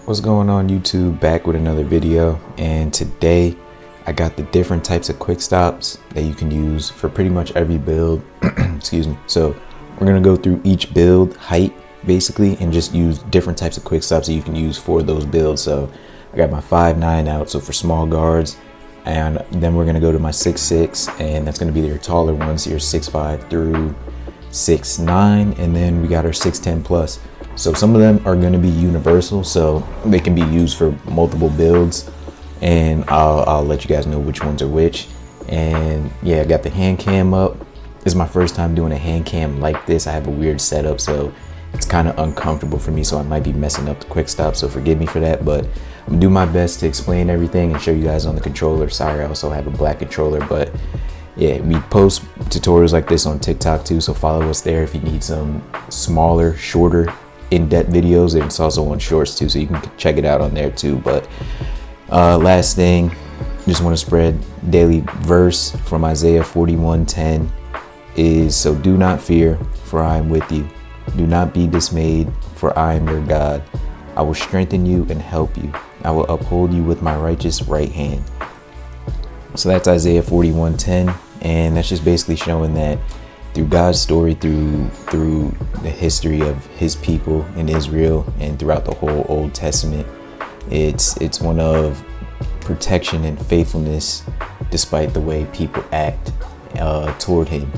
What's going on YouTube? Back with another video, and today I got the different types of quick stops that you can use for pretty much every build. Excuse me. So we're gonna go through each build height basically and just use different types of quick stops that you can use for those builds. So I got my 5'9" out, so for small guards, and then we're gonna go to my 6'6", and that's gonna be your taller ones, your 6'5" through 6'9", and then we got our 6'10 plus. So some of them are going to be universal, so they can be used for multiple builds, and I'll let you guys know which ones are which. And yeah, I got the hand cam up. This is my first time doing a hand cam like this. I have a weird setup, so it's kind of uncomfortable for me, so I might be messing up the quick stop, so forgive me for that, but I'm gonna do my best to explain everything and show you guys on the controller. Sorry, I also have a black controller, but yeah, we post tutorials like this on TikTok too, so follow us there if you need some smaller, shorter, in-depth videos, and it's also on shorts too, so you can check it out on there too. But last thing, just want to spread daily verse from Isaiah 41:10 is, so do not fear, for I am with you. Do not be dismayed, for I am your God. I will strengthen you and help you. I will uphold you with my righteous right hand. So that's Isaiah 41:10, and that's just basically showing that through God's story, through the history of his people in Israel and throughout the whole Old Testament, it's one of protection and faithfulness despite the way people act toward him,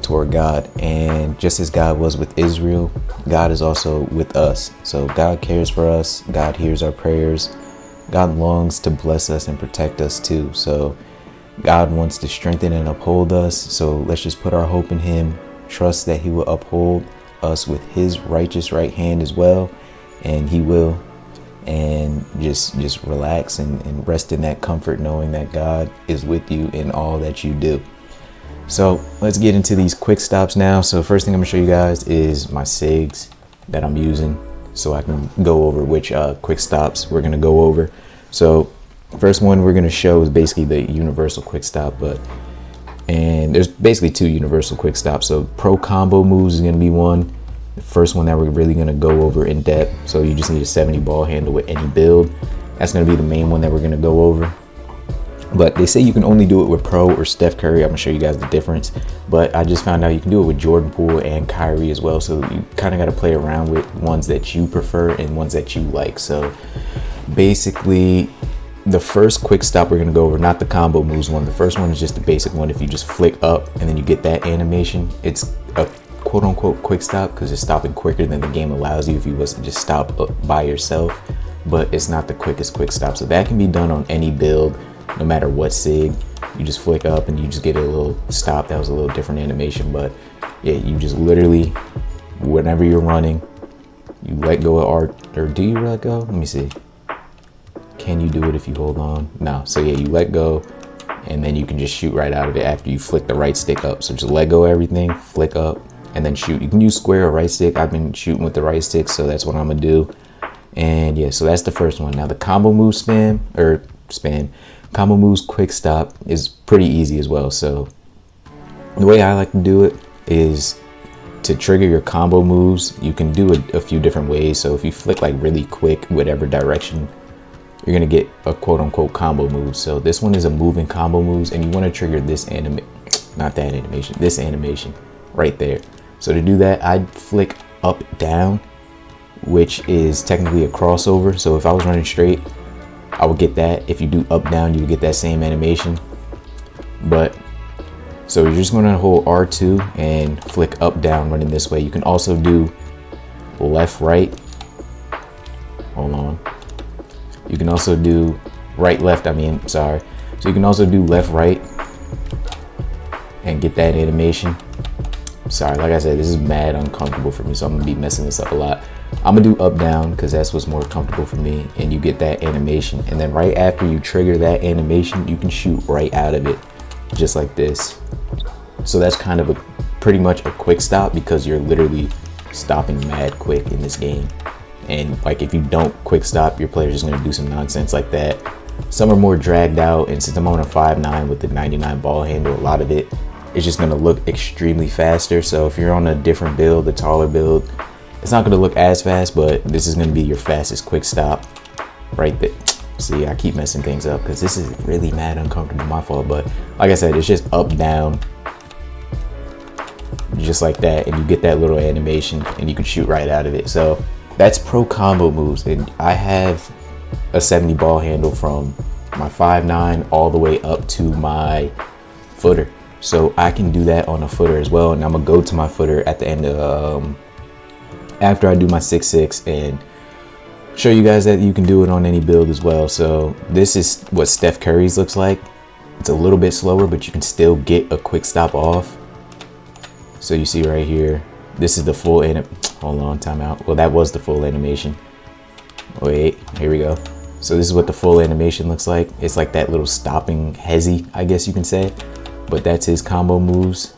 toward God. And just as God was with Israel, God is also with us. So God cares for us, God hears our prayers, God longs to bless us and protect us too. So God wants to strengthen and uphold us, so let's just put our hope in him, trust that he will uphold us with his righteous right hand as well, and he will. And just relax and rest in that comfort, knowing that God is with you in all that you do. So let's get into these quick stops now. So first thing I'm gonna show you guys is my SIGs that I'm using, so I can go over which quick stops we're gonna go over. So first one we're going to show is basically the universal quick stop, and there's basically two universal quick stops. So pro combo moves is going to be one, the first one that we're really going to go over in depth. So you just need a 70 ball handle with any build. That's going to be the main one that we're going to go over, but they say you can only do it with Pro or Steph Curry. I'm gonna show you guys the difference, but I just found out you can do it with Jordan Poole and Kyrie as well, so you kind of got to play around with ones that you prefer and ones that you like. So basically the first quick stop we're going to go over, not the combo moves one. The first one is just the basic one. If you just flick up and then you get that animation, it's a quote unquote quick stop because it's stopping quicker than the game allows you if you was to just stop up by yourself, but it's not the quickest quick stop. So that can be done on any build, no matter what SIG. You just flick up and you just get a little stop. That was a little different animation, but yeah, you just literally, whenever you're running, you let go of R, or do you let go? Let me see. Can you do it if you hold on? No. So yeah, you let go and then you can just shoot right out of it after you flick the right stick up. So just let go of everything, flick up, and then shoot. You can use square or right stick. I've been shooting with the right stick, so that's what I'm gonna do. And yeah, so that's the first one. Now the combo move combo moves quick stop is pretty easy as well. So the way I like to do it is to trigger your combo moves. You can do it a few different ways. So if you flick like really quick, whatever direction, you're gonna get a quote unquote combo move. So this one is a moving combo moves, and you want to trigger this this animation right there. So to do that, I'd flick up down, which is technically a crossover. So if I was running straight, I would get that. If you do up down, you would get that same animation. But so you're just gonna hold R2 and flick up down running this way. You can also do left right. Hold on. You can also do right left, So you can also do left right and get that animation. Sorry, like I said, this is mad uncomfortable for me, so I'm gonna be messing this up a lot. I'm gonna do up down because that's what's more comfortable for me, and you get that animation. And then right after you trigger that animation, you can shoot right out of it, just like this. So that's kind of pretty much a quick stop, because you're literally stopping mad quick in this game. And like if you don't quick stop, your player's just gonna do some nonsense like that. Some are more dragged out, and since I'm on a 5'9" with the 99 ball handle, a lot of it is just gonna look extremely faster. So if you're on a different build, a taller build, It's not gonna look as fast, but this is gonna be your fastest quick stop right there. See, I keep messing things up because this is really mad uncomfortable, my fault. But like I said, it's just up, down, just like that, and you get that little animation and you can shoot right out of it. So that's pro combo moves. And I have a 70 ball handle from my 5'9" all the way up to my footer. So I can do that on a footer as well. And I'm gonna go to my footer at the end of, after I do my 6'6", and show you guys that you can do it on any build as well. So this is what Steph Curry's looks like. It's a little bit slower, but you can still get a quick stop off. So you see right here, this is the full hold on, timeout. Well, that was the full animation. Wait, here we go. So this is what the full animation looks like. It's like that little stopping hezzy, I guess you can say, but that's his combo moves.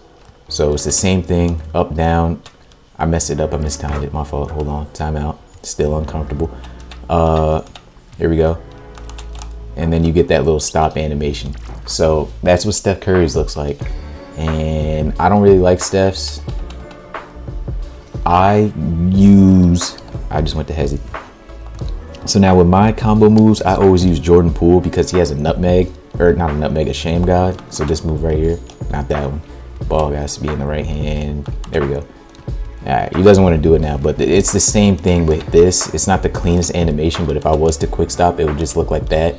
So it's the same thing, up, down. I messed it up, I mistimed it, my fault. Hold on, timeout. Still uncomfortable. Here we go. And then you get that little stop animation. So that's what Steph Curry's looks like. And I don't really like Steph's. I just went to hezzy. So now with my combo moves, I always use Jordan Poole because he has a nutmeg, or not a nutmeg, a shame god. So this move right here, not that one. Ball has to be in the right hand. There we go. All right, he doesn't want to do it now, but it's the same thing with this. It's not the cleanest animation, but if I was to quick stop, it would just look like that.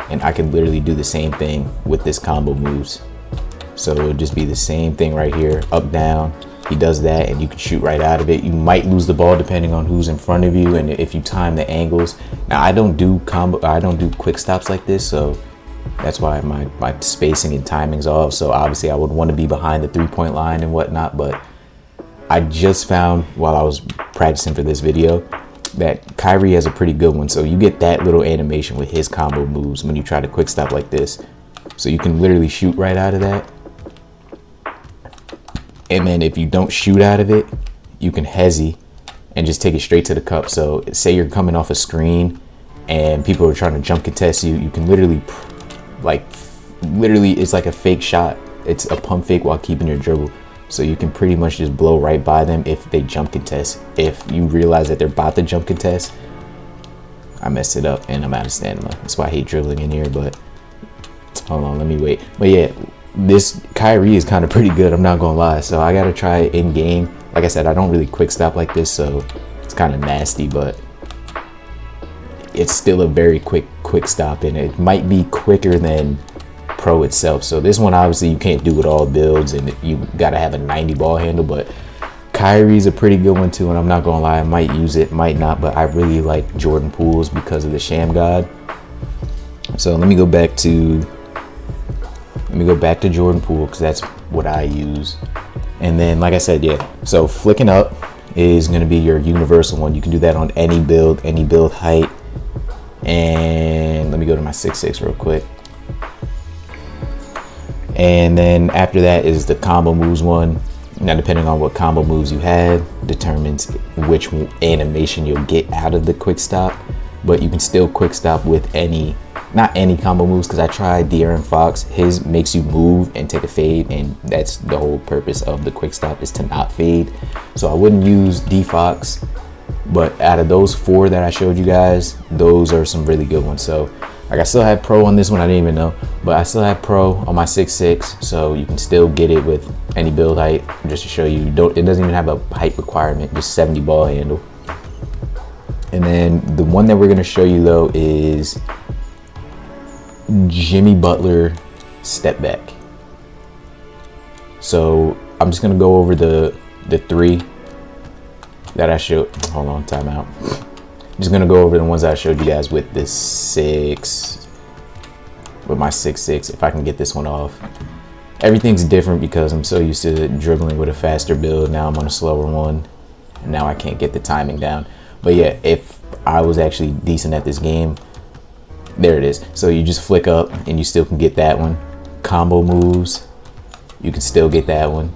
And I can literally do the same thing with this combo moves. So it would just be the same thing right here, up, down. He does that and you can shoot right out of it. You might lose the ball depending on who's in front of you and if you time the angles. Now I don't do quick stops like this, so that's why my spacing and timing's off. So obviously I would want to be behind the 3-point line and whatnot, but I just found while I was practicing for this video that Kyrie has a pretty good one. So you get that little animation with his combo moves when you try to quick stop like this. So you can literally shoot right out of that. And then if you don't shoot out of it, you can hezzy and just take it straight to the cup. So say you're coming off a screen and people are trying to jump contest you, you can literally, it's like a fake shot. It's a pump fake while keeping your dribble. So you can pretty much just blow right by them if they jump contest. If you realize that they're about to jump contest, I messed it up and I'm out of stamina. That's why I hate dribbling in here, but hold on, let me wait. But yeah, this Kyrie is kind of pretty good, I'm not gonna lie. So I gotta try it in game. Like I said, I don't really quick stop like this, so it's kind of nasty, but it's still a very quick stop, and it might be quicker than Pro itself. So this one, obviously you can't do with all builds and you gotta have a 90 ball handle, but Kyrie's a pretty good one too, and I'm not gonna lie, I might use it, might not, but I really like Jordan Poole's because of the Sham God. So let me go back to Jordan Poole because that's what I use. And then like I said, yeah, so flicking up is going to be your universal one. You can do that on any build height. And let me go to my 6'6" real quick. And then after that is the combo moves one. Now depending on what combo moves you have determines which animation you'll get out of the quick stop, but you can still quick stop with not any combo moves, because I tried De'Aaron Fox. His makes you move and take a fade, and that's the whole purpose of the quick stop, is to not fade. So I wouldn't use D Fox, but out of those 4 that I showed you guys, those are some really good ones. So like I still have Pro on this one, I didn't even know, but I still have Pro on my 6'6", so you can still get it with any build height. Just to show you, it doesn't even have a height requirement, just 70 ball handle. And then the one that we're going to show you though is Jimmy Butler step back. So I'm just gonna go over the 3 that I showed. Hold on, timeout. I'm just gonna go over the ones that I showed you guys with my 6'6". If I can get this one off. Everything's different because I'm so used to dribbling with a faster build. Now I'm on a slower one, and now I can't get the timing down. But yeah, if I was actually decent at this game, there it is. So you just flick up and you still can get that one. Combo moves, you can still get that one.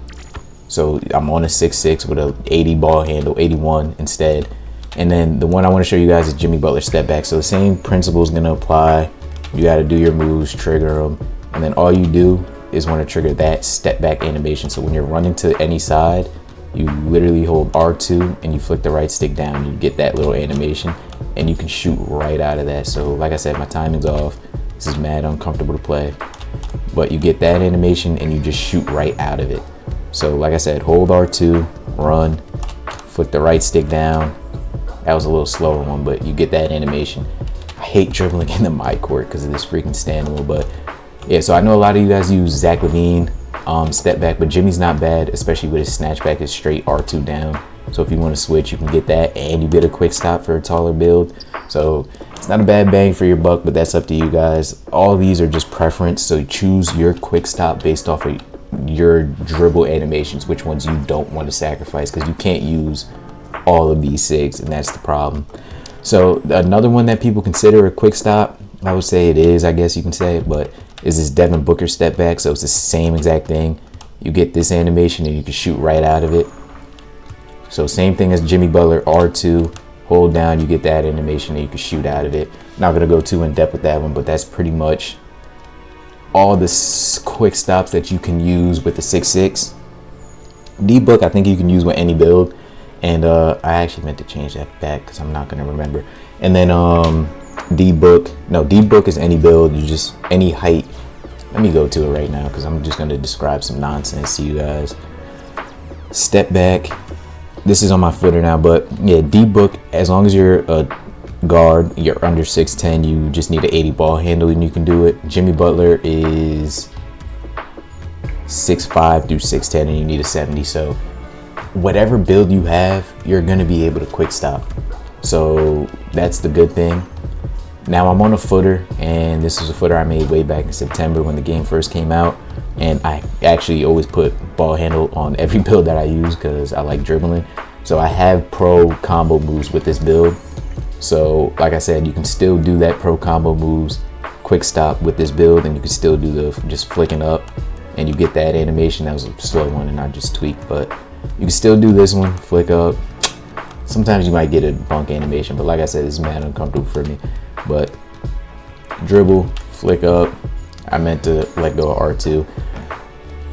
So I'm on a 6'6" with a 80 ball handle, 81 instead. And then the one I want to show you guys is Jimmy Butler step back. So the same principle is going to apply. You got to do your moves, trigger them, and then all you do is want to trigger that step back animation. So when you're running to any side, You literally hold R2 and you flick the right stick down. You get that little animation and you can shoot right out of that. So like I said, my timing's off. This is mad uncomfortable to play, but you get that animation and you just shoot right out of it. So like I said, hold R2, run, flick the right stick down. That was a little slower one, but you get that animation. I hate dribbling into my court because of this freaking stand wheel, but yeah, so I know a lot of you guys use Zach LaVine step back, but Jimmy's not bad, especially with his snatchback is straight R2 down. So if you want to switch, you can get that and you get a quick stop for a taller build. So it's not a bad bang for your buck, but that's up to you guys. All of these are just preference, so choose your quick stop based off of your dribble animations, which ones you don't want to sacrifice, because you can't use all of these SIGs, and that's the problem. So another one that people consider a quick stop, I would say it is, I guess you can say, but is this Devin Booker step back. So it's the same exact thing. You get this animation and you can shoot right out of it. So same thing as Jimmy Butler, R2, hold down, you get that animation and you can shoot out of it. Not gonna go too in depth with that one, but that's pretty much all the quick stops that you can use with the 6'6". D-Book, I think you can use with any build. And I actually meant to change that back because I'm not gonna remember. And then D-Book is any build, you just any height. Let me go to it right now because I'm just going to describe some nonsense to you guys. Step back, this is on my footer now, but yeah, D-Book, as long as you're a guard, you're under 6'10", you just need an 80 ball handle and you can do it. Jimmy Butler is 6'5" through 6'10", and you need a 70. So whatever build you have, you're going to be able to quick stop. So that's the good thing. Now I'm on a footer, and this is a footer I made way back in September when the game first came out, and I actually always put ball handle on every build that I use because I like dribbling. So I have pro combo moves with this build. So like I said, you can still do that pro combo moves quick stop with this build, and you can still do the just flicking up and you get that animation. That was a slow one and I just tweaked, but you can still do this one, flick up. Sometimes you might get a bunk animation, but like I said, it's mad uncomfortable for me. But dribble, flick up. I meant to let go of R2.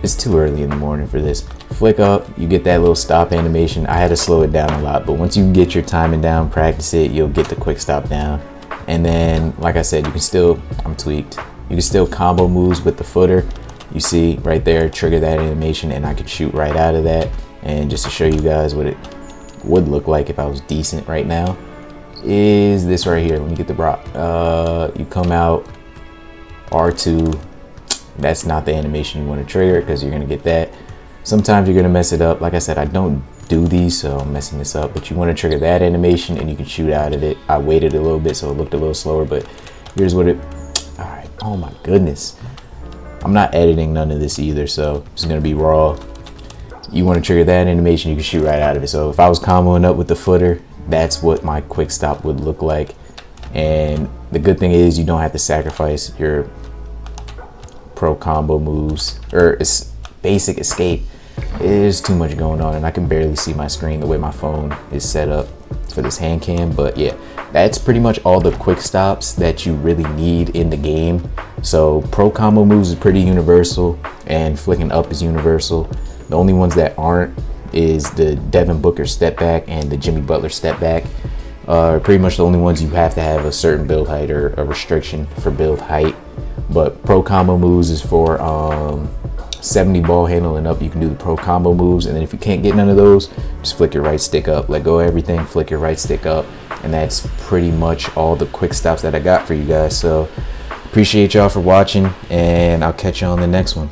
It's too early in the morning for this. Flick up, you get that little stop animation. I had to slow it down a lot, but once you get your timing down, practice it, you'll get the quick stop down. And then, like I said, you can still, I'm tweaked. You can still combo moves with the footer. You see right there, trigger that animation, and I could shoot right out of that. And just to show you guys what it would look like if I was decent right now, is this right here. Let me get the brock. You come out R2. That's not the animation you want to trigger because you're gonna get that. Sometimes you're gonna mess it up. Like I said, I don't do these, so I'm messing this up. But you want to trigger that animation and you can shoot out of it. I waited a little bit so it looked a little slower, but here's what it. All right. Oh my goodness. I'm not editing none of this either, so it's gonna be raw. You want to trigger that animation, you can shoot right out of it. So if I was comboing up with the footer, that's what my quick stop would look like. And the good thing is you don't have to sacrifice your pro combo moves or it's basic escape. There's too much going on and I can barely see my screen the way my phone is set up for this hand cam. But yeah, that's pretty much all the quick stops that you really need in the game. So pro combo moves is pretty universal and flicking up is universal. The only ones that aren't is the Devin Booker step back and the Jimmy Butler step back. Pretty much the only ones you have to have a certain build height or a restriction for build height. But pro combo moves is for 70 ball handle and up. You can do the pro combo moves, and then if you can't get none of those, just flick your right stick up, let go of everything, flick your right stick up, and that's pretty much all the quick stops that I got for you guys. So appreciate y'all for watching, and I'll catch you on the next one.